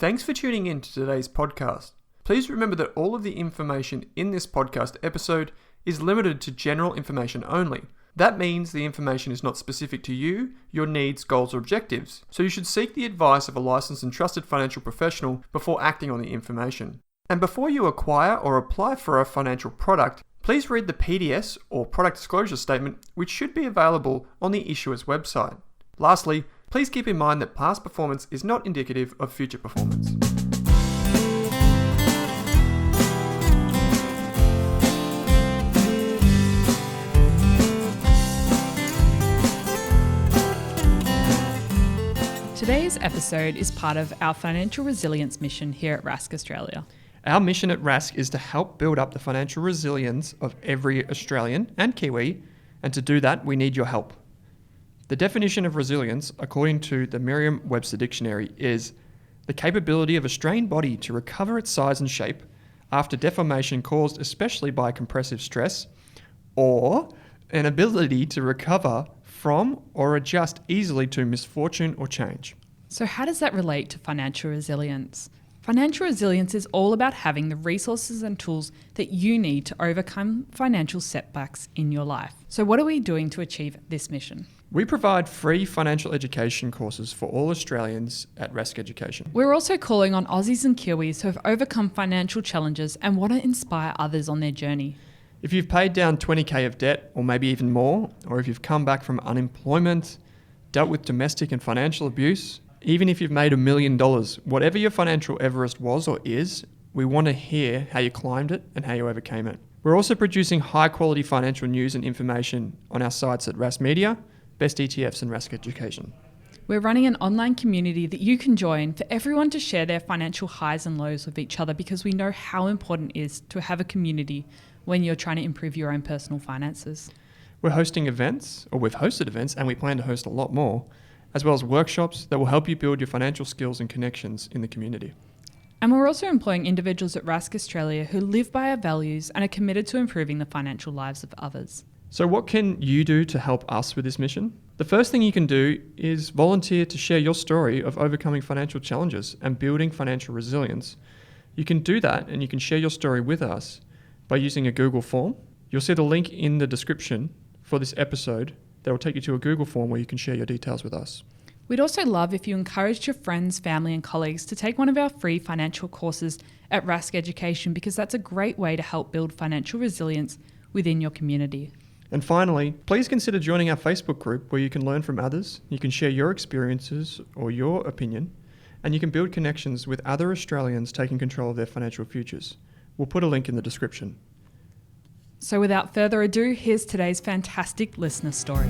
Thanks for tuning in to today's podcast. Please remember that all of the information in this podcast episode is limited to general information only. That means the information is not specific to you, your needs, goals, or objectives, so you should seek the advice of a licensed and trusted financial professional before acting on the information. And before you acquire or apply for a financial product, please read the PDS or product disclosure statement, which should be available on the issuer's website. Lastly, please keep in mind that past performance is not indicative of future performance. Today's episode is part of our Financial Resilience Mission here at Rask Australia. Our mission at Rask is to help build up the financial resilience of every Australian and Kiwi, and to do that, we need your help. The definition of resilience, according to the Merriam-Webster Dictionary, is the capability of a strained body to recover its size and shape after deformation caused especially by compressive stress, or an ability to recover from or adjust easily to misfortune or change. So how does that relate to financial resilience? Financial resilience is all about having the resources and tools that you need to overcome financial setbacks in your life. So what are we doing to achieve this mission? We provide free financial education courses for all Australians at Rask Education. We're also calling on Aussies and Kiwis who have overcome financial challenges and want to inspire others on their journey. If you've paid down 20k of debt, or maybe even more, or if you've come back from unemployment, dealt with domestic and financial abuse, even if you've made $1 million, whatever your financial Everest was or is, we want to hear how you climbed it and how you overcame it. We're also producing high quality financial news and information on our sites at Rask Media, Best ETFs and Rask Education. We're running an online community that you can join for everyone to share their financial highs and lows with each other, because we know how important it is to have a community when you're trying to improve your own personal finances. We're hosting events, or we've hosted events, and we plan to host a lot more, as well as workshops that will help you build your financial skills and connections in the community. And we're also employing individuals at Rask Australia who live by our values and are committed to improving the financial lives of others. So what can you do to help us with this mission? The first thing you can do is volunteer to share your story of overcoming financial challenges and building financial resilience. You can do that, and you can share your story with us by using a Google form. You'll see the link in the description for this episode that will take you to a Google form where you can share your details with us. We'd also love if you encouraged your friends, family and colleagues to take one of our free financial courses at Rask Education, because that's a great way to help build financial resilience within your community. And finally, please consider joining our Facebook group where you can learn from others, you can share your experiences or your opinion, and you can build connections with other Australians taking control of their financial futures. We'll put a link in the description. So without further ado, here's today's fantastic listener story.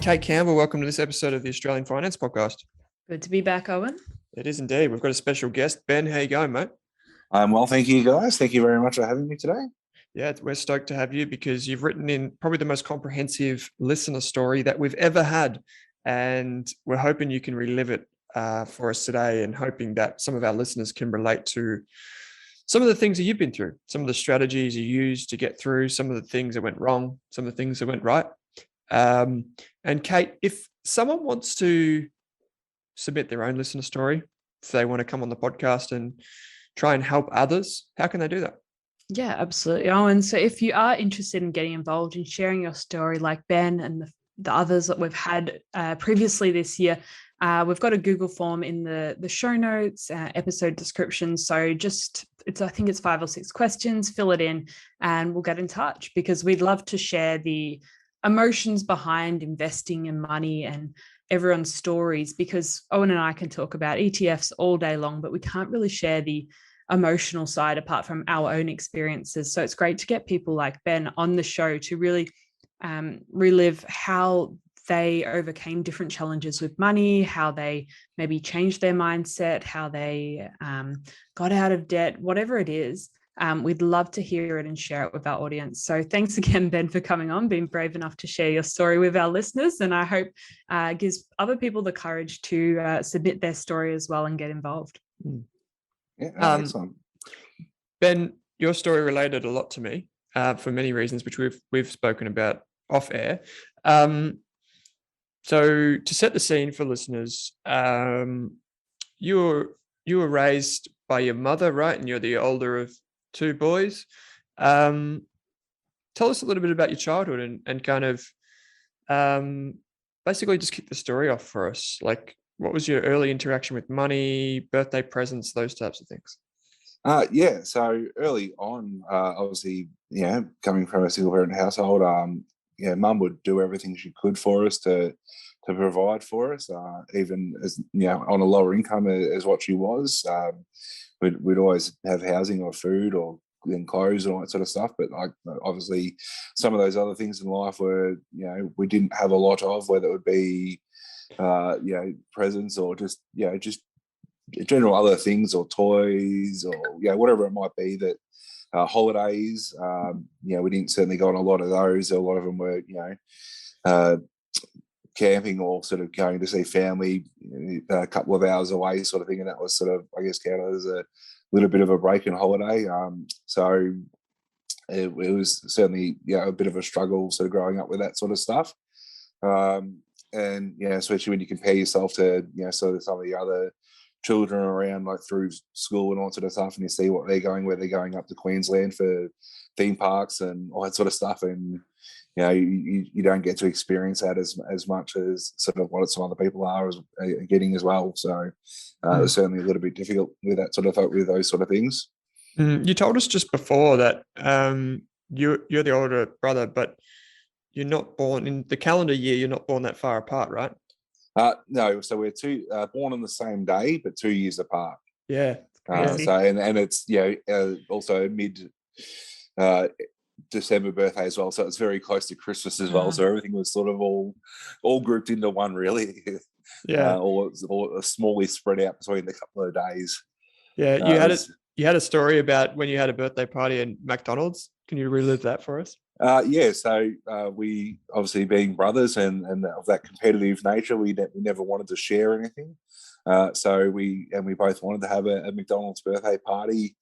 Kate Campbell, welcome to this episode of the Australian Finance Podcast. Good to be back, Owen. It is indeed. We've got a special guest. Ben, how you going, mate? I'm well, thank you, guys. Thank you very much for having me today. Yeah, we're stoked to have you because you've written in probably the most comprehensive listener story that we've ever had. And we're hoping you can relive it for us today, and hoping that some of our listeners can relate to some of the things that you've been through, some of the strategies you used to get through, some of the things that went wrong, some of the things that went right. And Kate, if someone wants to submit their own listener story, if they want to come on the podcast and try and help others, how can they do that? Yeah, absolutely, Owen. So if you are interested in getting involved in sharing your story like Ben and the others that we've had previously this year, we've got a Google form in the show notes, episode description. So I think it's 5 or 6 questions, fill it in and we'll get in touch, because we'd love to share the emotions behind investing in money and everyone's stories, because Owen and I can talk about ETFs all day long, but we can't really share the emotional side apart from our own experiences. So it's great to get people like Ben on the show to really relive how they overcame different challenges with money, how they maybe changed their mindset, how they got out of debt, whatever it is. We'd love to hear it and share it with our audience. So thanks again, Ben, for coming on, being brave enough to share your story with our listeners. And I hope it gives other people the courage to submit their story as well and get involved. Yeah, excellent. Ben, your story related a lot to me for many reasons, which we've spoken about off air. So to set the scene for listeners, you were raised by your mother, right? And you're the older of two boys. Tell us a little bit about your childhood and kind of basically just kick the story off for us. Like, what was your early interaction with money, birthday presents, those types of things? Yeah, so early on, obviously, coming from a single parent household, mum would do everything she could for us to provide for us, even as on a lower income as what she was. We'd always have housing or food or clothes and all that sort of stuff. But like obviously, some of those other things in life were we didn't have a lot of, whether it would be presents or just general other things or toys or whatever it might be that holidays. We didn't certainly go on a lot of those. A lot of them were camping or sort of going to see family a couple of hours away sort of thing, and that was sort of, I guess, counted as a little bit of a break and holiday. So it was certainly a bit of a struggle sort of growing up with that sort of stuff. And especially when you compare yourself to sort of some of the other children around, like through school and all sort of stuff, and you see where they're going up to Queensland for theme parks and all that sort of stuff, and you don't get to experience that as much as sort of what some other people are getting as well. So it's certainly a little bit difficult with that sort of with those sort of things. You told us just before that you're the older brother, but you're not born in the calendar year. You're not born that far apart, right? No, so we're born on the same day, but 2 years apart. Yeah. So and it's also mid December birthday as well, so it's very close to Christmas as well. So everything was sort of all grouped into one, really. Or smallly spread out between a couple of days. Yeah, you had a story about when you had a birthday party in McDonald's. Can you relive that for us? So we obviously, being brothers and of that competitive nature, we never wanted to share anything. So we both wanted to have a McDonald's birthday party,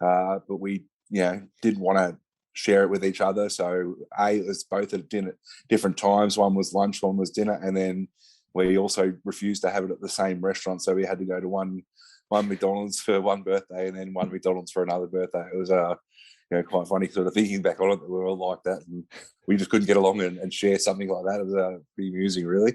but we didn't want to share it with each other. So it was both at dinner, different times. One was lunch, one was dinner, and then we also refused to have it at the same restaurant. So we had to go to one McDonald's for one birthday and then one McDonald's for another birthday. It was quite funny sort of thinking back on it, that we were all like that, and we just couldn't get along and share something like that. It was pretty amusing, really.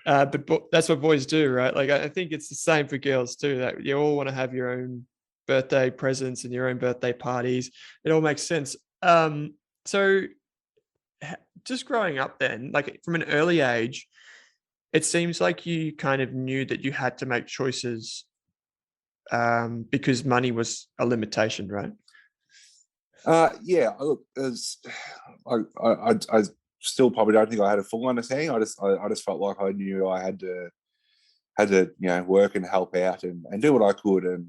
But that's what boys do, right? Like, I think it's the same for girls too, that you all want to have your own birthday presents and your own birthday parties. It all makes sense. So just growing up then, like from an early age, it seems like you kind of knew that you had to make choices because money was a limitation, right? Look, I still probably don't think I had a full understanding. I just felt like I knew I had to work and help out and do what I could, and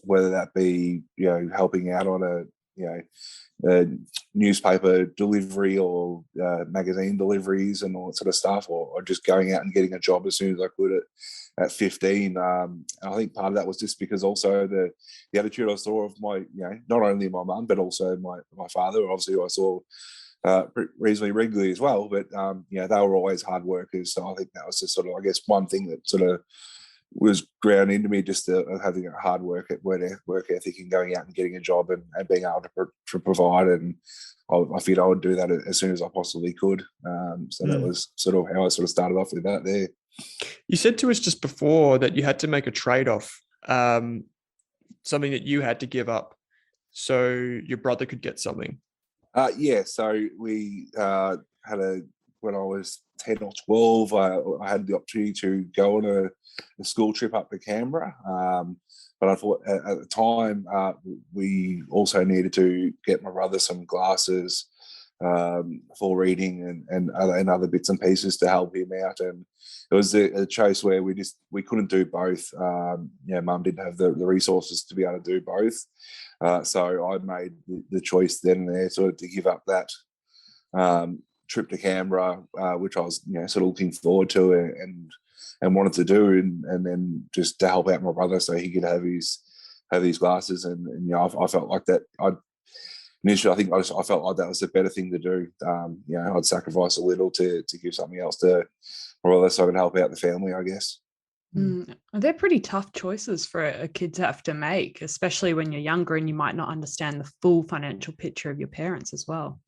whether that be helping out on a newspaper delivery or magazine deliveries and all that sort of stuff, or just going out and getting a job as soon as I could at 15. I think part of that was just because also the attitude I saw of my, not only my mum, but also my father, obviously, who I saw reasonably regularly as well. But, they were always hard workers. So I think that was just sort of, I guess, one thing that sort of was ground into me, just having a hard work ethic and going out and getting a job and being able to provide. And I figured I would do that as soon as I possibly could. So that was sort of how I sort of started off with that there. You said to us just before that you had to make a trade-off, something that you had to give up so your brother could get something. So we when I was 10 or 12, I had the opportunity to go on a school trip up to Canberra. But I thought at the time we also needed to get my brother some glasses for reading and other bits and pieces to help him out. And it was a choice where we couldn't do both. Mum didn't have the resources to be able to do both. So I made the choice then and there sort of to give up that trip to Canberra, which I was sort of looking forward to and wanted to do, and then just to help out my brother so he could have his glasses. And I felt like that initially, I think I felt like that was the better thing to do. I'd sacrifice a little to give something else to, more or less, so I could help out the family, I guess. They're pretty tough choices for a kid to have to make, especially when you're younger and you might not understand the full financial picture of your parents as well.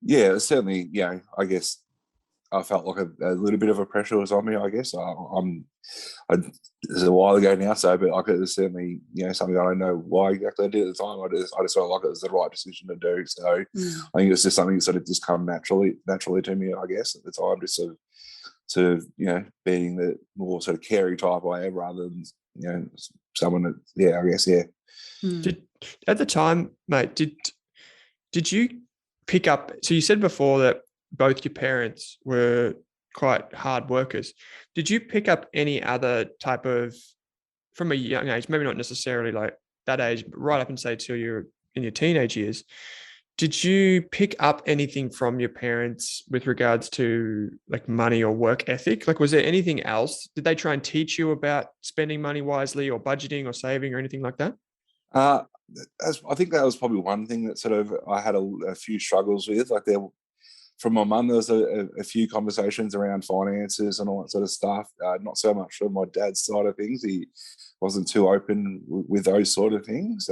Yeah, certainly. I guess I felt like a little bit of a pressure was on me. I guess it's a while ago now, but it was certainly something I don't know why exactly I did at the time. I just felt like it was the right decision to do. So I think it's just something that sort of just come naturally to me, I guess, at the time, just sort of being the more sort of caring type I am, rather than someone that I guess. At the time, mate, did you pick up? So you said before that both your parents were quite hard workers. Did you pick up any other type of, from a young age, maybe not necessarily like that age, but right up and say till you're in your teenage years, did you pick up anything from your parents with regards to like money or work ethic? Like, was there anything else? Did they try and teach you about spending money wisely or budgeting or saving or anything like that? I think that was probably one thing that sort of I had a few struggles with. Like from my mum, there was a few conversations around finances and all that sort of stuff. Not so much from my dad's side of things. He wasn't too open with those sort of things.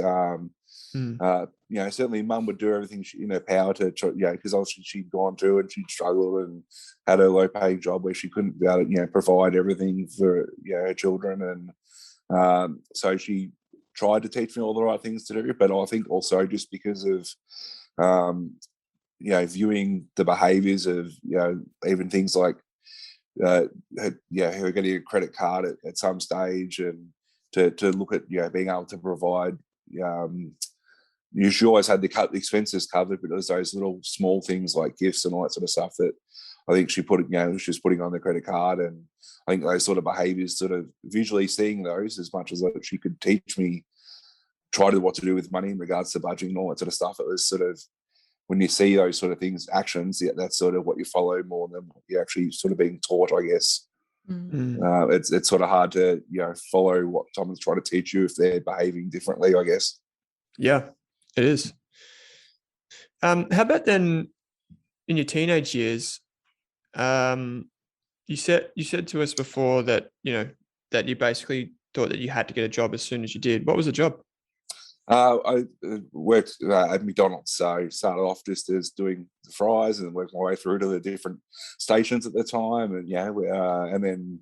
Certainly mum would do everything in her power to, because obviously she'd gone through and she'd struggled and had a low-paying job where she couldn't be able to, provide everything for her children, and so she tried to teach me all the right things to do. But I think also just because of viewing the behaviours of even things like her getting a credit card at some stage, and to look at being able to provide. She always had the expenses covered, but it was those little small things like gifts and all that sort of stuff that I think she put she was putting on the credit card. And I think those sort of behaviours, sort of visually seeing those as much as she could teach me, what to do with money in regards to budgeting and all that sort of stuff. It was sort of, when you see those sort of things, actions, that's sort of what you follow more than what you're actually sort of being taught, I guess. It's sort of hard to follow what someone's trying to teach you if they're behaving differently, I guess. Yeah, it is. How about then in your teenage years? You said to us before that that you basically thought that you had to get a job as soon as you did. What was the job? I worked at McDonald's, so started off just as doing the fries and worked my way through to the different stations at the time, and and then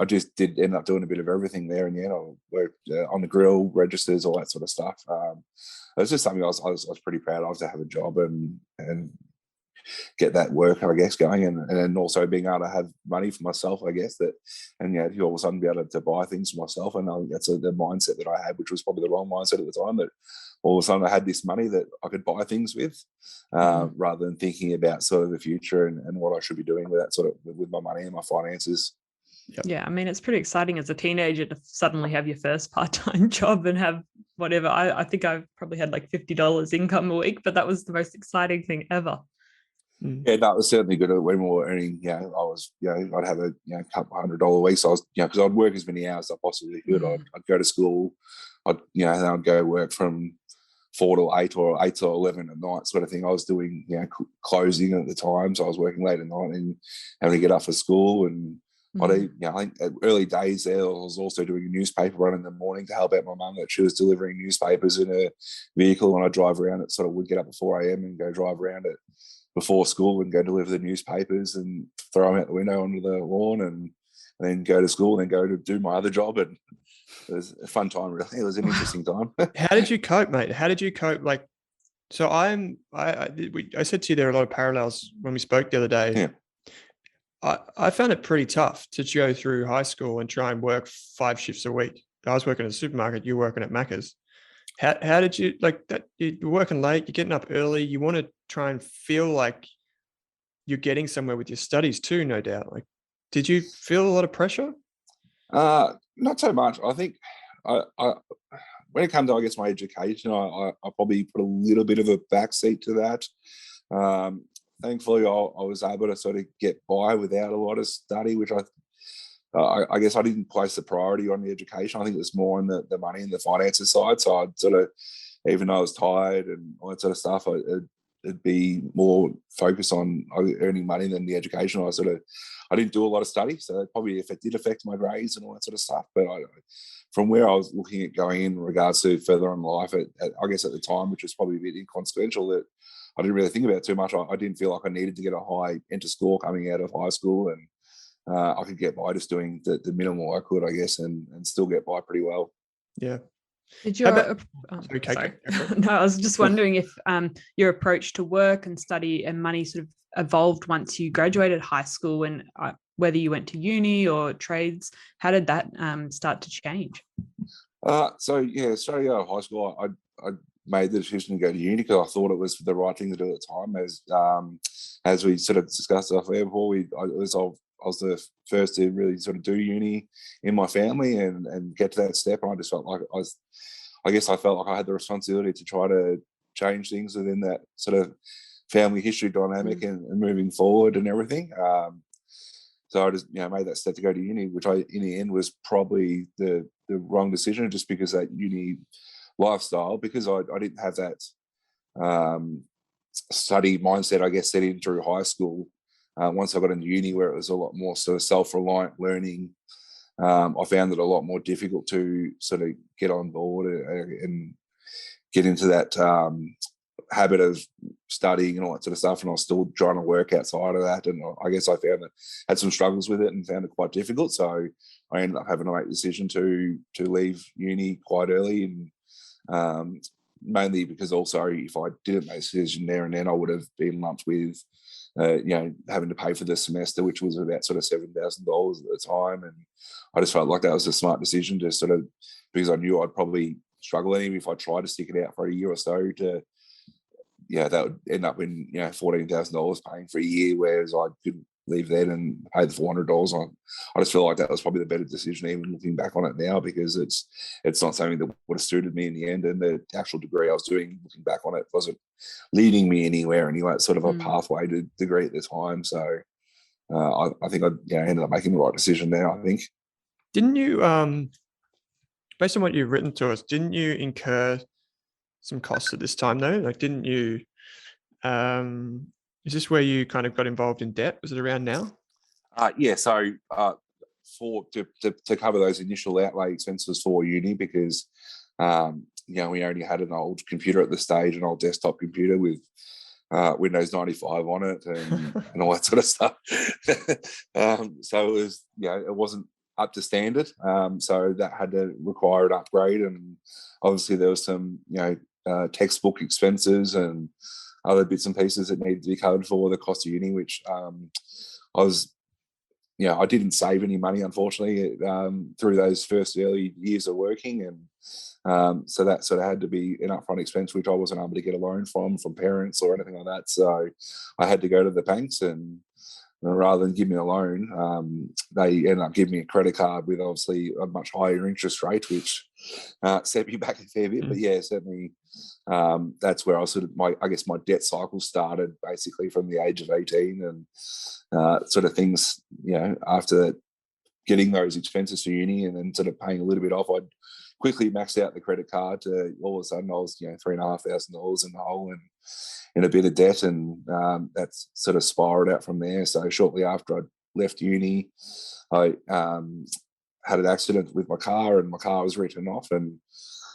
I just did end up doing a bit of everything there. And I worked on the grill, registers, all that sort of stuff. It was just something I was pretty proud of, to have a job and get that work, I guess, going, and then also being able to have money for myself, I guess, and all of a sudden be able to buy things for myself. And I think that's the mindset that I had, which was probably the wrong mindset at the time, that all of a sudden I had this money that I could buy things with, rather than thinking about sort of the future and what I should be doing with that sort of, with my money and my finances. Yep. Yeah, I mean, it's pretty exciting as a teenager to suddenly have your first part-time job and have whatever. I think I've probably had like $50 income a week, but that was the most exciting thing ever. Yeah, no, it was certainly good when we were earning. I was, I'd have a couple $100 a week. So I was, because I'd work as many hours as I possibly could. I'd go to school. Then I'd go work from 4 to 8 or 8 to 11 at night, sort of thing. I was doing, closing at the time, so I was working late at night and having to get up for school. And I think at early days there, I was also doing a newspaper run in the morning to help out my mum, that she was delivering newspapers in her vehicle, and I'd drive around it. Sort of would get up at 4 a.m. and go drive around it before school and go deliver the newspapers and throw them out the window onto the lawn, and then go to school and then go to do my other job. And it was a fun time, really. It was an interesting time. How did you cope, mate? How did you cope? Like, so I said to you there are a lot of parallels when we spoke the other day. Yeah. I found it pretty tough to go through high school and try and work 5 shifts a week. I was working at a supermarket, you were working at Macca's. How did you, like that? You're working late, you're getting up early, you want to try and feel like you're getting somewhere with your studies too, no doubt. Like, did you feel a lot of pressure? Not so much. I think I when it comes to, I guess, my education, I probably put a little bit of a backseat to that. Thankfully, I was able to sort of get by without a lot of study, which I guess I didn't place the priority on the education. I think it was more on the money and the finances side. So I'd sort of even though I was tired and all that sort of stuff, it'd be more focused on earning money than the education. I didn't do a lot of study, so probably if it did affect my grades and all that sort of stuff. But from where I was looking at going in regards to further on in life, I guess at the time, which was probably a bit inconsequential, that I didn't really think about it too much. I didn't feel like I needed to get a high enter score coming out of high school, and I could get by just doing the minimal I could, I guess, and still get by pretty well. Yeah. Did your Sorry. No, I was just wondering if your approach to work and study and money sort of evolved once you graduated high school, and whether you went to uni or trades, how did that start to change? Straight out of high school, I made the decision to go to uni because I thought it was the right thing to do at the time. As we sort of discussed off air before, I was the first to really sort of do uni in my family and get to that step. And I just felt like I felt like I had the responsibility to try to change things within that sort of family history dynamic and moving forward and everything. So I just made that step to go to uni, which in the end was probably the wrong decision, just because that uni lifestyle, because I didn't have that study mindset, I guess, set in through high school. Once I got into uni, where it was a lot more sort of self-reliant learning, I found it a lot more difficult to sort of get on board and get into that habit of studying and all that sort of stuff. And I was still trying to work outside of that. And I guess I had some struggles with it and found it quite difficult. So I ended up having to make the decision to leave uni quite early, and mainly because also if I didn't make a decision there and then, I would have been lumped with having to pay for the semester, which was about sort of $7,000 at the time. And I just felt like that was a smart decision, to sort of, because I knew I'd probably struggle, and even if I tried to stick it out for a year or so, that would end up in $14,000 paying for a year, whereas I could leave then and pay the $400. I just feel like that was probably the better decision, even looking back on it now, because it's not something that would have suited me in the end, and the actual degree I was doing, looking back on it, wasn't leading me anywhere anyway. It's sort of a pathway to degree at the time. So I think I ended up making the right decision there, I think. Didn't you, based on what you've written to us, didn't you incur some costs at this time though? Like, didn't you, is this where you kind of got involved in debt? Was it around now? So to cover those initial outlay expenses for uni, because we only had an old computer at the stage, an old desktop computer with Windows 95 on it and all that sort of stuff. So it was, it wasn't up to standard. So that had to require an upgrade, and obviously there was some textbook expenses and other bits and pieces that needed to be covered for the cost of uni, which I didn't save any money, unfortunately, through those first early years of working. And so that sort of had to be an upfront expense, which I wasn't able to get a loan from parents or anything like that. So I had to go to the banks, and rather than give me a loan, they ended up giving me a credit card with obviously a much higher interest rate, which set me back a fair bit. But certainly that's where I sort of my debt cycle started, basically from the age of 18, and sort of things, after getting those expenses for uni and then sort of paying a little bit off, I'd quickly maxed out the credit card to all of a sudden I was $3,500 in the hole and in a bit of debt, and that's sort of spiraled out from there. So shortly after I left uni, I had an accident with my car, and my car was written off, and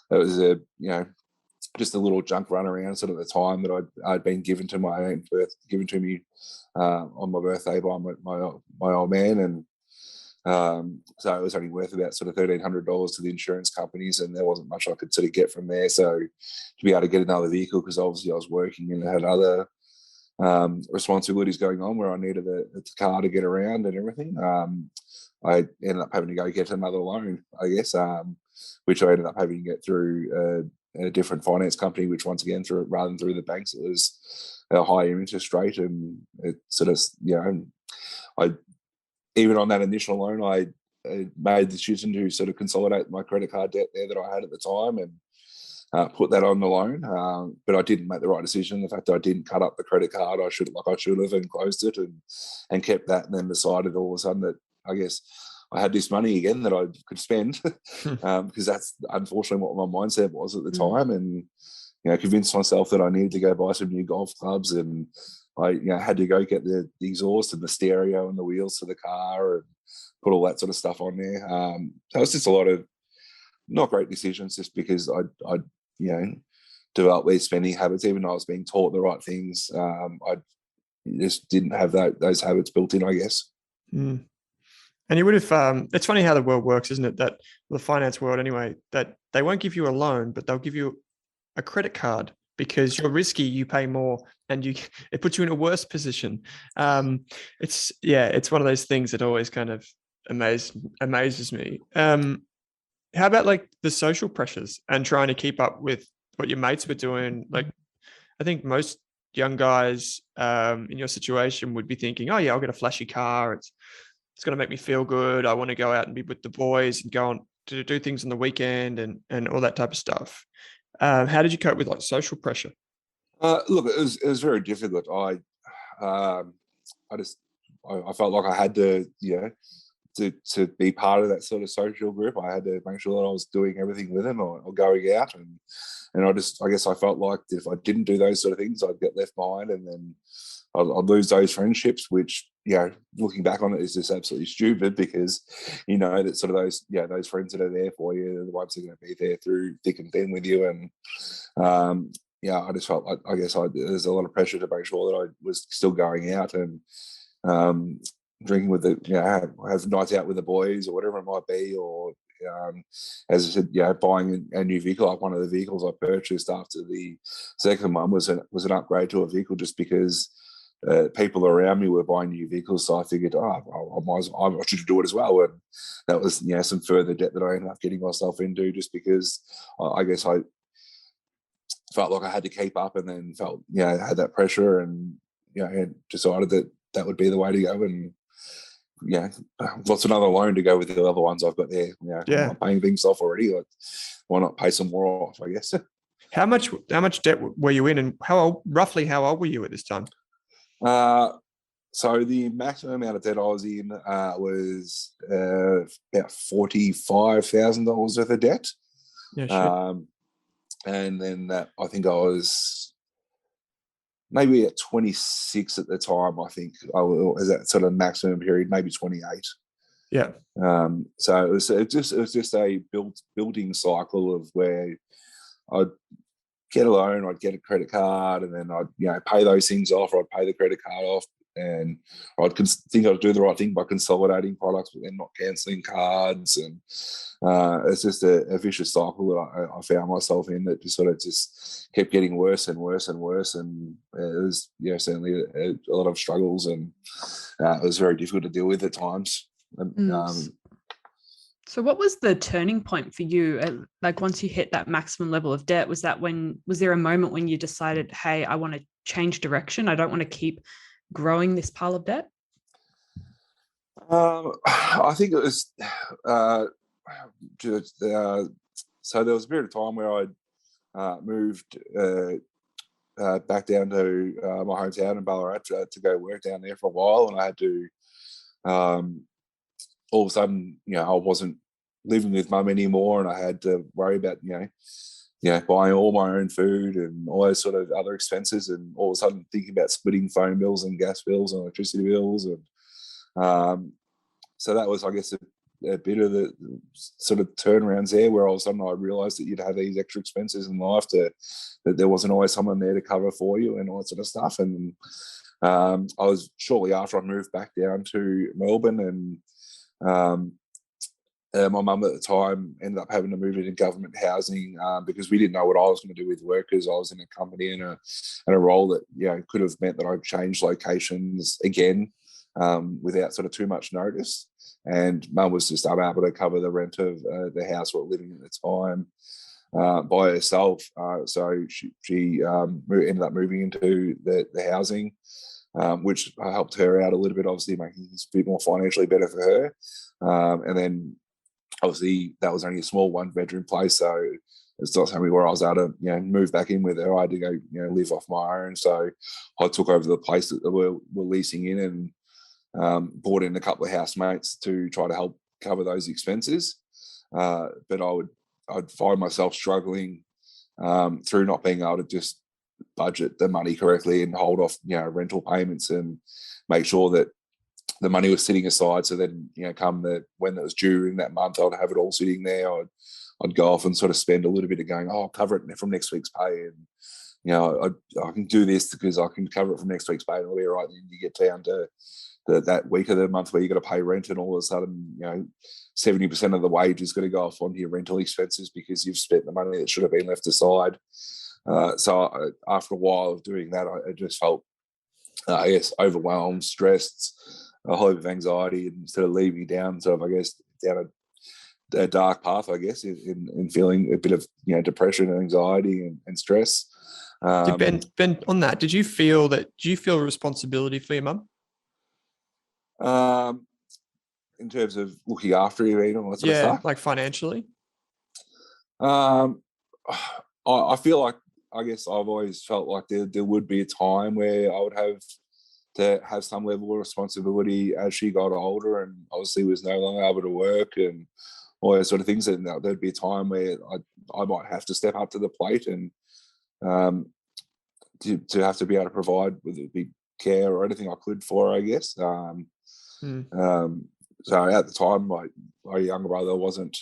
it was just a little junk run around sort of the time that I'd been given to me on my birthday by my old man, and so it was only worth about sort of $1,300 to the insurance companies, and there wasn't much I could sort of get from there. So to be able to get another vehicle, because obviously I was working and had other responsibilities going on where I needed a car to get around and everything, I ended up having to go get another loan, I guess, which I ended up having to get through a different finance company, which once again, rather than through the banks, it was a higher interest rate. And it sort of, even on that initial loan, I made the decision to sort of consolidate my credit card debt there that I had at the time and put that on the loan. But I didn't make the right decision. The fact that I didn't cut up the credit card, I should have, and closed it and kept that, and then decided all of a sudden that I guess I had this money again that I could spend, because that's unfortunately what my mindset was at the time. And convinced myself that I needed to go buy some new golf clubs, and I had to go get the exhaust and the stereo and the wheels to the car and put all that sort of stuff on there. So it's just a lot of not great decisions, just because I developed these spending habits, even though I was being taught the right things. I just didn't have those habits built in, I guess. Mm. And you would have, it's funny how the world works, isn't it? That the finance world anyway, that they won't give you a loan, but they'll give you a credit card because you're risky, you pay more, and it puts you in a worse position. It's one of those things that always kind of amazes me. How about like the social pressures and trying to keep up with what your mates were doing? Like, I think most young guys in your situation would be thinking, oh yeah, I'll get a flashy car. It's going to make me feel good. I want to go out and be with the boys and go on to do things on the weekend and all that type of stuff. How did you cope with like social pressure? Look, it was very difficult. I felt like I had to, to be part of that sort of social group. I had to make sure that I was doing everything with them or going out, and I guess I felt like if I didn't do those sort of things, I'd get left behind, and then I'd lose those friendships, which, looking back on it, is just absolutely stupid, because that sort of those friends that are there for you are the ones that are going to be there through thick and thin with you. And I just felt like, I guess there's a lot of pressure to make sure that I was still going out and drinking with have nights out with the boys or whatever it might be, or as I said, buying a new vehicle. Like one of the vehicles I purchased after the second one was an upgrade to a vehicle, just because people around me were buying new vehicles, so I figured, I should do it as well. And that was some further debt that I ended up getting myself into, just because I guess I felt like I had to keep up, and then felt had that pressure, and had decided that would be the way to go. And what's another loan to go with the other ones I've got there? I'm not paying things off already. Like, why not pay some more off, I guess? How much debt were you in, and roughly how old were you at this time? So the maximum amount of debt I was in was about $45,000 worth of debt. Yeah, sure. And then that, I think I was maybe at 26 at the time. I think I was that sort of maximum period, maybe 28. Yeah. So it was just a building cycle of where I'd get a loan, I'd get a credit card, and then I'd pay those things off, or I'd pay the credit card off, and I'd think I'd do the right thing by consolidating products, but then not cancelling cards. And it's just a vicious cycle that I found myself in, that just kept getting worse and worse and worse. And it was certainly a lot of struggles, and it was very difficult to deal with at times. So what was the turning point for you? Like, once you hit that maximum level of debt, was there a moment when you decided, hey, I want to change direction? I don't want to keep growing this pile of debt? I think it was, so there was a period of time where I'd moved back down to my hometown in Ballarat to go work down there for a while, and I had to, all of a sudden, I wasn't living with mum anymore, and I had to worry about, buying all my own food and all those sort of other expenses, and all of a sudden thinking about splitting phone bills and gas bills and electricity bills. And so that was, I guess, a bit of the sort of turnarounds there, where all of a sudden I realised that you'd have these extra expenses in life, that there wasn't always someone there to cover for you and all that sort of stuff. And I was shortly after I moved back down to Melbourne, and my mum at the time ended up having to move into government housing because we didn't know what I was going to do with work, because I was in a company and a role that could have meant that I'd change locations again without sort of too much notice. And mum was just unable to cover the rent of the house we were living in at the time by herself. So she ended up moving into the housing, which helped her out a little bit, obviously making this a bit more financially better for her. And then obviously that was only a small 1-bedroom place, so it's not something where I was able to move back in with her. I had to go live off my own. So I took over the place that we're leasing in, and brought in a couple of housemates to try to help cover those expenses. But I'd find myself struggling through not being able to just budget the money correctly and hold off, rental payments and make sure that the money was sitting aside. So then, come when it was due in that month, I'd have it all sitting there. I'd go off and sort of spend a little bit of going, I'll cover it from next week's pay. And, I can do this because I can cover it from next week's pay and it'll be all right. Then you get down to that week of the month where you got to pay rent, and all of a sudden, 70% of the wage is going to go off onto your rental expenses because you've spent the money that should have been left aside. So after a while of doing that, I just felt, overwhelmed, stressed, a whole heap of anxiety, and sort of lead me down down a dark path, in feeling a bit of depression and anxiety and stress. Did Ben, on that, do you feel responsibility for your mum? In terms of looking after you, and all that sort of stuff? Like financially? I feel like, I've always felt like there would be a time where I would have to have some level of responsibility as she got older and obviously was no longer able to work and all those sort of things. And there'd be a time where I might have to step up to the plate and to have to be able to provide, whether it be care or anything I could for her, I guess. So at the time, my younger brother wasn't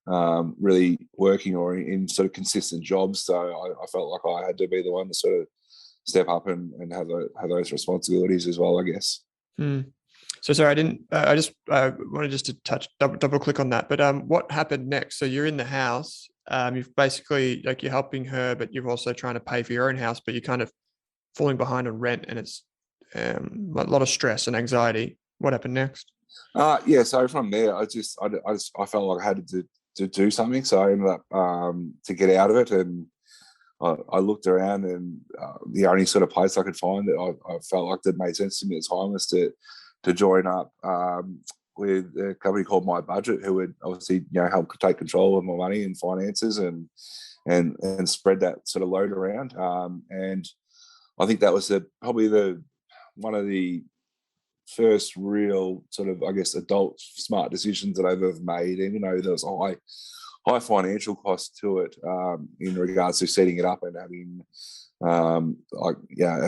really working or in sort of consistent jobs. So I felt like I had to be the one to sort of step up and have those responsibilities as well, I guess. So sorry, I just wanted just to touch double click on that. But what happened next? So you're in the house. You've basically, you're helping her, but you're also trying to pay for your own house, but you're kind of falling behind on rent, and it's a lot of stress and anxiety. What happened next? So from there, I felt like I had to do something. So I ended up to get out of it, and I looked around, and the only sort of place I could find that I felt like that made sense to me at the time was to join up with a company called My Budget, who would obviously help take control of my money and finances and spread that sort of load around. And I think that was probably one of the first real sort of, adult smart decisions that I've ever made, even though there was a high financial cost to it in regards to setting it up and having a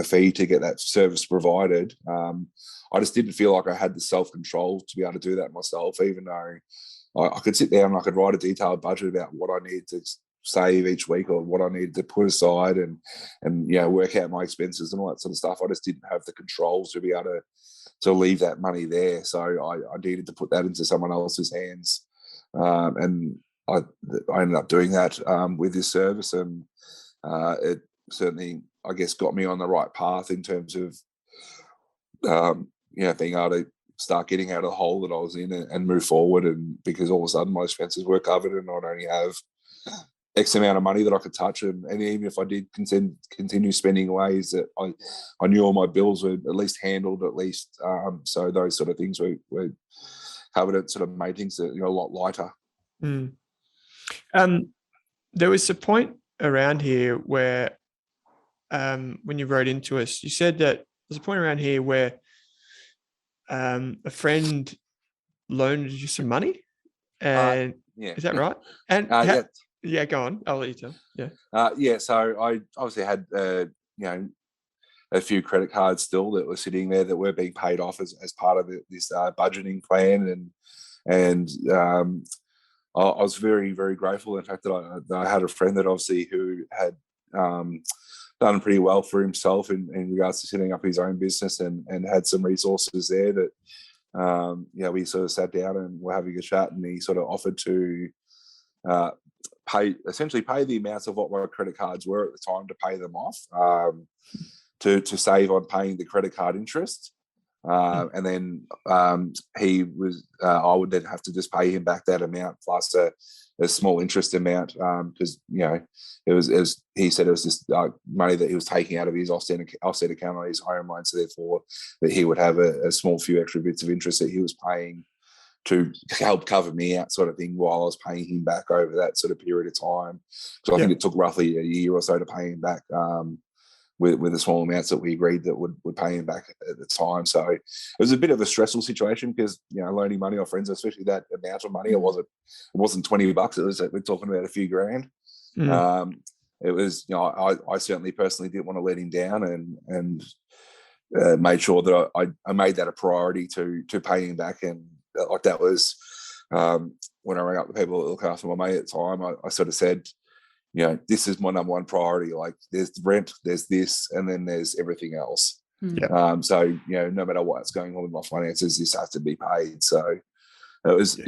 fee to get that service provided. I just didn't feel like I had the self-control to be able to do that myself, even though I could sit down and I could write a detailed budget about what I needed to save each week or what I needed to put aside and work out my expenses and all that sort of stuff. I just didn't have the controls to be able to leave that money there. So I needed to put that into someone else's hands. And I ended up doing that with this service, and it certainly, got me on the right path in terms of, being able to start getting out of the hole that I was in and move forward. And because all of a sudden my expenses were covered and I'd only have X amount of money that I could touch. And even if I did continue spending in ways that I knew all my bills were at least handled, so those sort of things were covered. It sort of made things a lot lighter. There was a point around here where when you wrote into us, you said that there's a point around here where a friend loaned you some money, and is that right? And go on. I'll let you tell. So I obviously had a few credit cards still that were sitting there that were being paid off as part of this budgeting plan, and I was very, very grateful, in fact, that I had a friend that obviously who had done pretty well for himself in regards to setting up his own business and had some resources there that, we sort of sat down and were having a chat, and he sort of offered to pay the amounts of what my credit cards were at the time to pay them off, to save on paying the credit card interest. And then I would then have to just pay him back that amount plus a small interest amount, because he said it was just money that he was taking out of his offset account on his home loan, so therefore that he would have a small few extra bits of interest that he was paying to help cover me out, sort of thing, while I was paying him back over that sort of period of time. So I think it took roughly a year or so to pay him back, with the small amounts that we agreed that would pay him back at the time. So it was a bit of a stressful situation because, loaning money off friends, especially that amount of money, it wasn't $20. We're talking about a few grand. it was, I certainly personally didn't want to let him down, and made sure that I made that a priority to pay him back. And like that was when I rang up the people that look after my mate at the time, I sort of said, this is my number one priority. Like, there's the rent, there's this, and then there's everything else. So, no matter what's going on with my finances, this has to be paid. So it was,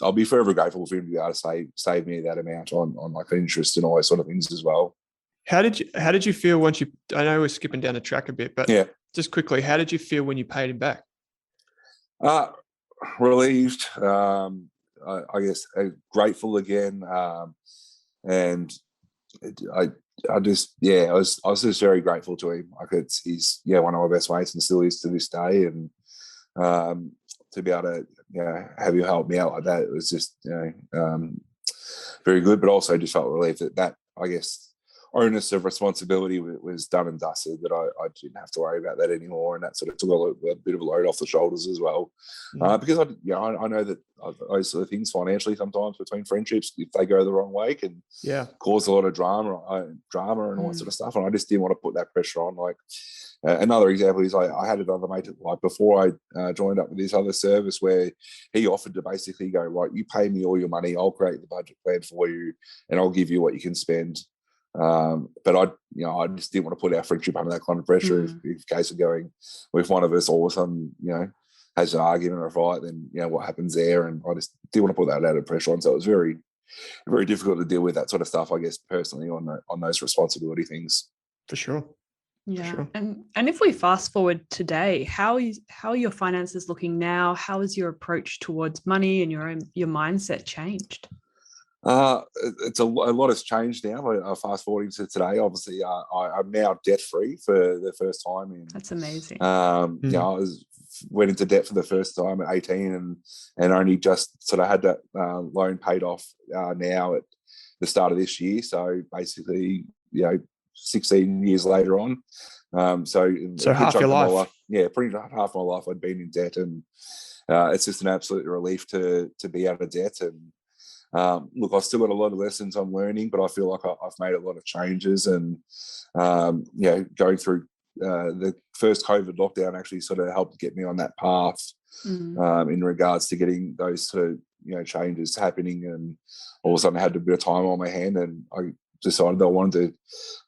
I'll be forever grateful for him to be able to save me that amount on like interest and all those sort of things as well. How did you feel once I know we're skipping down the track a bit, but just quickly, how did you feel when you paid him back? Relieved, I guess, grateful again. And I was just very grateful to him. Like, he's one of my best mates and still is to this day. And to be able to have you help me out like that, it was just very good. But also just felt relieved that I guess onus of responsibility was done and dusted, that I didn't have to worry about that anymore, and that sort of took a bit of a load off the shoulders as well. Because I know that those sort of things financially sometimes between friendships, if they go the wrong way, can cause a lot of drama and all that sort of stuff, and I just didn't want to put that pressure on. Like, another example is I had another mate, like, before I joined up with this other service, where he offered to basically go, right, you pay me all your money, I'll create the budget plan for you, and I'll give you what you can spend. But I just didn't want to put our friendship under that kind of pressure. If case of going, if one of us all of a sudden, has an argument or a fight, then what happens there? And I just didn't want to put that added pressure on. So it was very, very difficult to deal with that sort of stuff, I guess, personally on those responsibility things. For sure. Yeah. Sure. And if we fast forward today, how are your finances looking now? How has your approach towards money and your mindset changed? It's a lot has changed now. Fast forwarding to today, obviously, I'm now debt free for the first time. That's amazing. I went into debt for the first time at 18, and only just sort of had that loan paid off now at the start of this year. So basically, 16 years later on. So half your life. Pretty much half my life I'd been in debt, and it's just an absolute relief to be out of debt. And look, I've still got a lot of lessons I'm learning, but I feel like I've made a lot of changes. And going through the first COVID lockdown actually sort of helped get me on that path in regards to getting those sort of changes happening. And all of a sudden I had a bit of time on my hand, and I decided that I wanted to,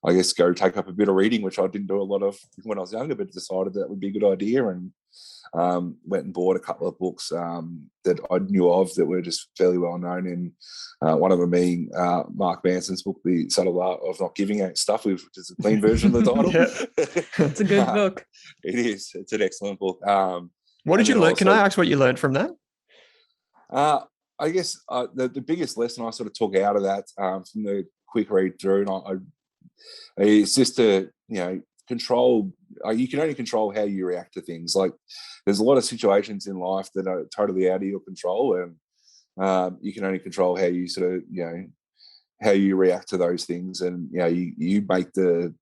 I guess, go take up a bit of reading, which I didn't do a lot of when I was younger, but decided that would be a good idea, and went and bought a couple of books that I knew of that were just fairly well known, and one of them being Mark Manson's book, The Subtle Art of Not Giving Out Stuff, which is a clean version of the title. It's a good book. It is. It's an excellent book. What did you learn? Can I ask what you learned from that? I guess the biggest lesson I sort of took out of that from the quick read through, and it's just to control. You can only control how you react to things. Like, there's a lot of situations in life that are totally out of your control, and you can only control how you sort of how you react to those things, and you make the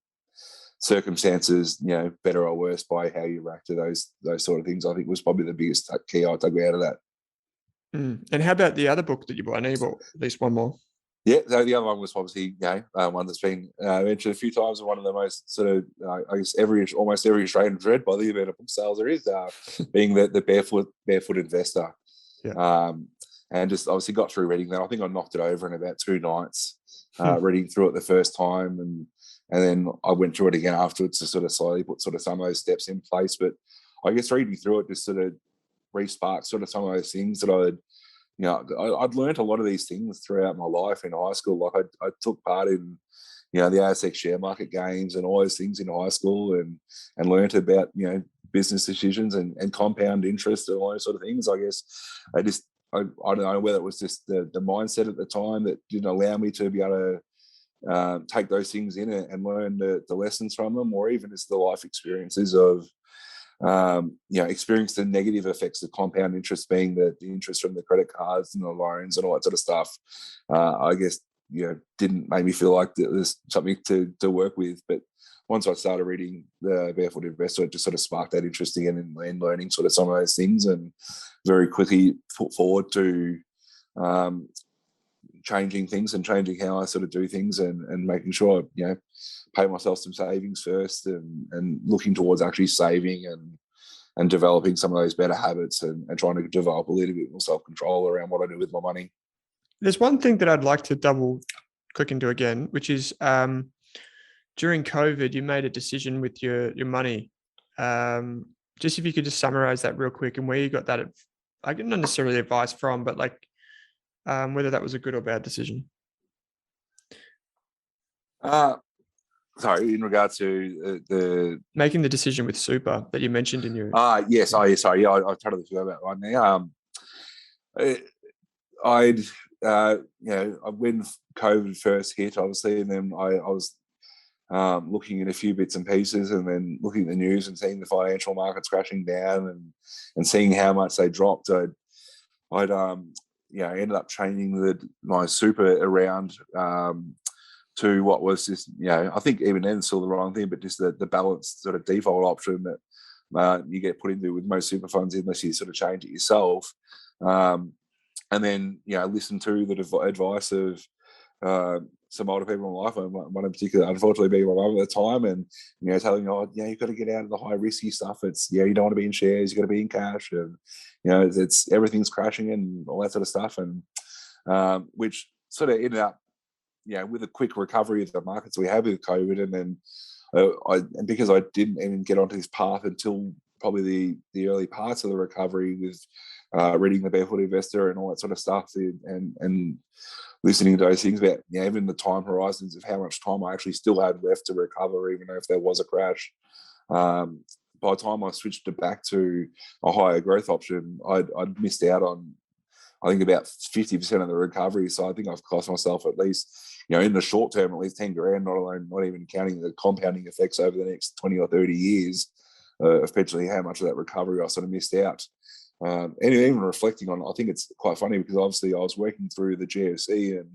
circumstances better or worse by how you react to those sort of things. I think was probably the biggest key I took out of that. And how about the other book that you bought? I know you bought at least one more. Yeah, so the other one was obviously one that's been mentioned a few times, and one of the most sort of I guess almost every Australian read by the amount of book sales there is, being the Barefoot Investor. And just obviously got through reading that. I think I knocked it over in about 2 nights, reading through it the first time, and then I went through it again afterwards to sort of slowly put sort of some of those steps in place. But I guess reading through it just sort of re-sparked sort of some of those things that I'd learned a lot of these things throughout my life in high school. Like I took part in, the ASX share market games and all those things in high school, and learned about, business decisions and compound interest and all those sort of things. I guess I don't know whether it was just the mindset at the time that didn't allow me to be able to take those things in and learn the lessons from them, or even just the life experiences of, experience the negative effects of compound interest, being the interest from the credit cards and the loans and all that sort of stuff. I guess, didn't make me feel like there's something to work with. But once I started reading the Barefoot Investor, it just sort of sparked that interest again in learning sort of some of those things, and very quickly put forward to changing things and changing how I sort of do things, and making sure I, pay myself some savings first, and looking towards actually saving and developing some of those better habits, and trying to develop a little bit more self-control around what I do with my money. There's one thing that I'd like to double click into again, which is during COVID, you made a decision with your money. Just if you could just summarize that real quick, and where you got that, I get not necessarily advice from, but like whether that was a good or bad decision. Sorry, in regard to the making the decision with super that you mentioned in your. Yes. Sorry. Yeah, I totally forgot about right now. When COVID first hit, obviously, and then I was looking at a few bits and pieces, and then looking at the news and seeing the financial markets crashing down, and seeing how much they dropped. I'd ended up changing my super around to what was just, I think even then it's still the wrong thing, but just the balanced sort of default option that you get put into with most super funds, unless you sort of change it yourself. And then, listen to the advice of some older people in my life, and one in particular, unfortunately, being my mum at the time, and, telling me, you've got to get out of the high risky stuff. It's, you don't want to be in shares, you've got to be in cash, and, it's everything's crashing and all that sort of stuff. And which sort of ended up, with a quick recovery of the markets we had with COVID, and then and because I didn't even get onto this path until probably the early parts of the recovery, with reading the Barefoot Investor and all that sort of stuff, and listening to those things about even the time horizons of how much time I actually still had left to recover, even if there was a crash. By the time I switched it back to a higher growth option, I'd missed out on, I think, about 50% of the recovery. So I think I've cost myself at least, in the short term, at least 10 grand, not even counting the compounding effects over the next 20 or 30 years, especially how much of that recovery I sort of missed out. And even reflecting on it, I think it's quite funny, because obviously I was working through the GFC, and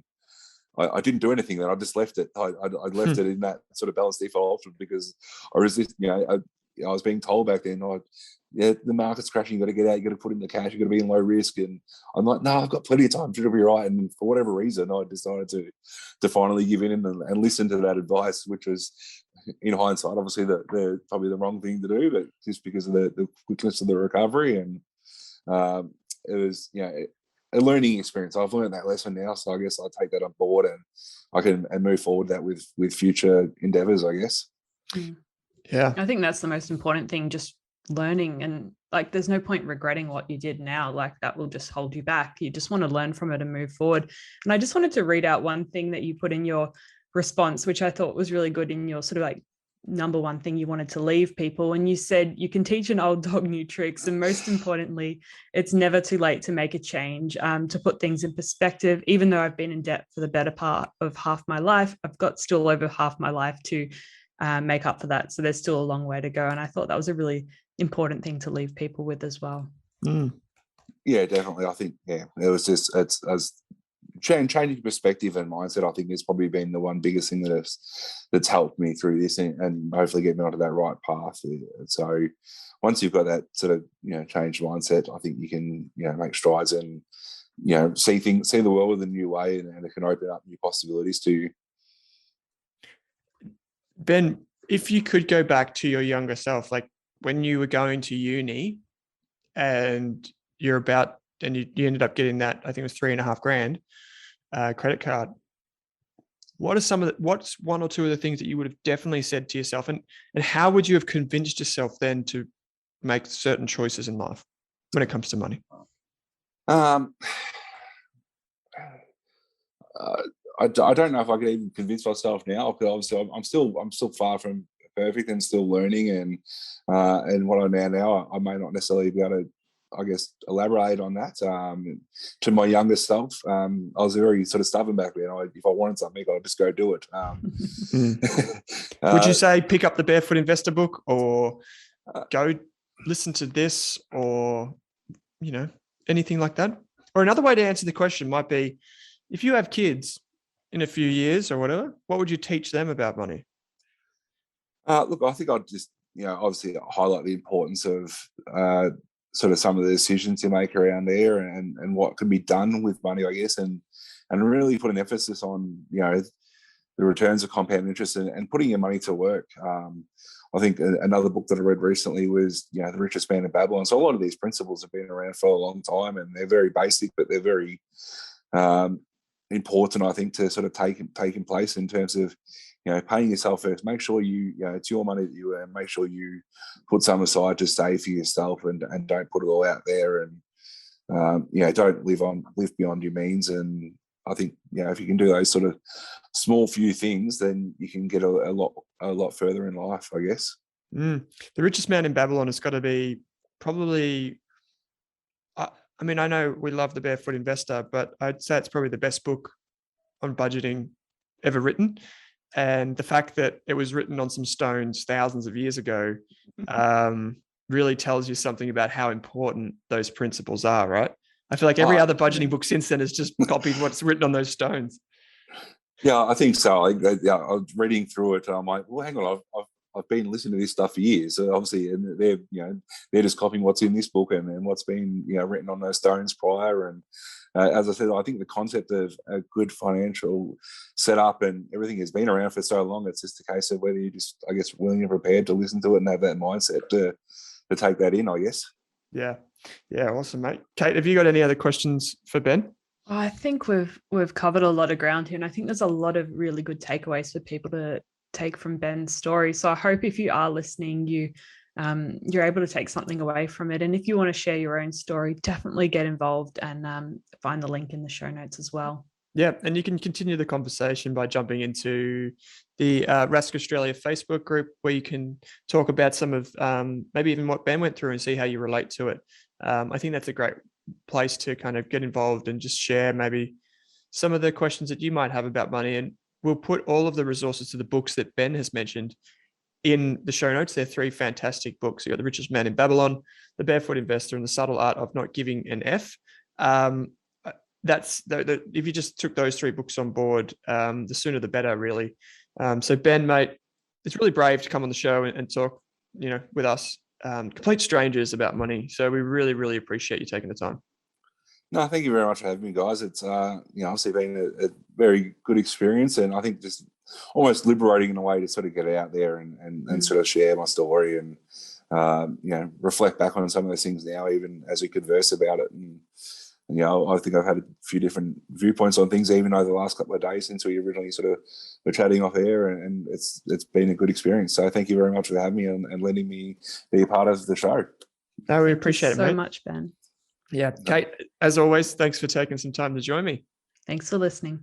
I didn't do anything then. I just left it. I left it in that sort of balanced default option, because I resist, I was being told back then, the market's crashing, you've got to get out, you've got to put in the cash, you've got to be in low risk. And I'm like, no, I've got plenty of time, it'll be right. And for whatever reason, I decided to finally give in and listen to that advice, which was, in hindsight, obviously probably the wrong thing to do, but just because of the quickness of the recovery. And it was, a learning experience. I've learned that lesson now, so I guess I'll take that on board, and I can move forward that with future endeavors, I guess. Yeah, I think that's the most important thing, just learning. And like, there's no point regretting what you did now. Like, that will just hold you back. You just want to learn from it and move forward. And I just wanted to read out one thing that you put in your response, which I thought was really good, in your sort of like number one thing you wanted to leave people. And you said, you can teach an old dog new tricks, and most importantly, it's never too late to make a change. To put things in perspective, even though I've been in debt for the better part of half my life, I've got still over half my life to make up for that. So there's still a long way to go. And I thought that was a really important thing to leave people with as well. Yeah, definitely. I think, it was just, it's as changing perspective and mindset, I think, has probably been the one biggest thing that's helped me through this, and hopefully get me onto that right path. So once you've got that sort of, changed mindset, I think you can, make strides and, see the world in a new way, and it can open up new possibilities to you. Ben, if you could go back to your younger self, like when you were going to uni and you ended up getting that, I think it was $3,500 credit card. What's one or two of the things that you would have definitely said to yourself, and how would you have convinced yourself then to make certain choices in life when it comes to money? I don't know if I could even convince myself now, because obviously I'm still far from perfect and still learning, and what I know now, I may not necessarily be able to, I guess, elaborate on that. To my younger self, I was very sort of stubborn back then. If I wanted something, I'd just go do it. Would you say pick up the Barefoot Investor book, or go listen to this, or anything like that? Or another way to answer the question might be, if you have kids in a few years or whatever, what would you teach them about money? Look, I think I'd just, obviously highlight the importance of sort of some of the decisions you make around there, and what can be done with money, I guess, and and really put an emphasis on, the returns of compound interest and putting your money to work. I think another book that I read recently was, The Richest Man in Babylon. So a lot of these principles have been around for a long time, and they're very basic, but they're very important, I think, to sort of take in place in terms of, paying yourself first. Make sure it's your money that you earn. Make sure you put some aside to save for yourself, and don't put it all out there. And don't live beyond your means. And I think, if you can do those sort of small few things, then you can get a lot further in life, I guess. The Richest Man in Babylon has got to be probably, I mean, I know we love The Barefoot Investor, but I'd say it's probably the best book on budgeting ever written. And the fact that it was written on some stones thousands of years ago really tells you something about how important those principles are, right? I feel like every other budgeting book since then has just copied what's written on those stones. Yeah, I think so. I was reading through it. I'm like, well, hang on, I've been listening to this stuff for years. So obviously, and they're just copying what's in this book and what's been written on those stones prior. And as I said, I think the concept of a good financial setup and everything has been around for so long. It's just a case of whether you're just, I guess, willing and prepared to listen to it and have that mindset to take that in, I guess. Yeah, awesome, mate. Kate, have you got any other questions for Ben? I think we've covered a lot of ground here, and I think there's a lot of really good takeaways for people to take from Ben's story. So I hope if you are listening, you're able to take something away from it. And if you want to share your own story, definitely get involved and find the link in the show notes as well. Yeah, and you can continue the conversation by jumping into the Rask Australia Facebook group, where you can talk about some of maybe even what Ben went through and see how you relate to it. I think that's a great place to kind of get involved and just share maybe some of the questions that you might have about money. And we'll put all of the resources to the books that Ben has mentioned in the show notes. They're 3 fantastic books. You got The Richest Man in Babylon, The Barefoot Investor, and The Subtle Art of Not Giving an F. That's if you just took those 3 books on board, the sooner the better, really. So Ben, mate, it's really brave to come on the show and talk, with us, complete strangers, about money. So we really, really appreciate you taking the time. No, thank you very much for having me, guys. It's obviously been a very good experience, and I think just almost liberating in a way to sort of get out there and sort of share my story and reflect back on some of those things now, even as we converse about it. And I think I've had a few different viewpoints on things even over the last couple of days since we originally sort of were chatting off air, and it's been a good experience. So thank you very much for having me and letting me be a part of the show. No, we appreciate it, mate. So much, Ben. Yeah, Kate, as always, thanks for taking some time to join me. Thanks for listening.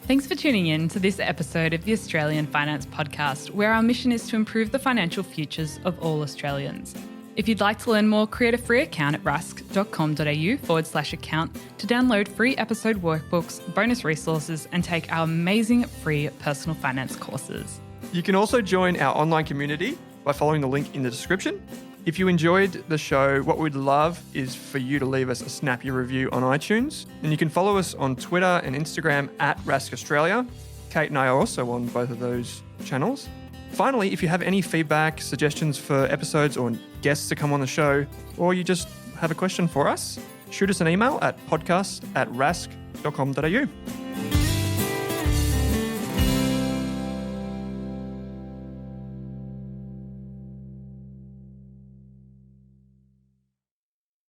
Thanks for tuning in to this episode of the Australian Finance Podcast, where our mission is to improve the financial futures of all Australians. If you'd like to learn more, create a free account at rask.com.au/account to download free episode workbooks, bonus resources, and take our amazing free personal finance courses. You can also join our online community by following the link in the description. If you enjoyed the show, what we'd love is for you to leave us a snappy review on iTunes. And you can follow us on Twitter and Instagram at Rask Australia. Kate and I are also on both of those channels. Finally, if you have any feedback, suggestions for episodes or guests to come on the show, or you just have a question for us, shoot us an email at podcast@rask.com.au.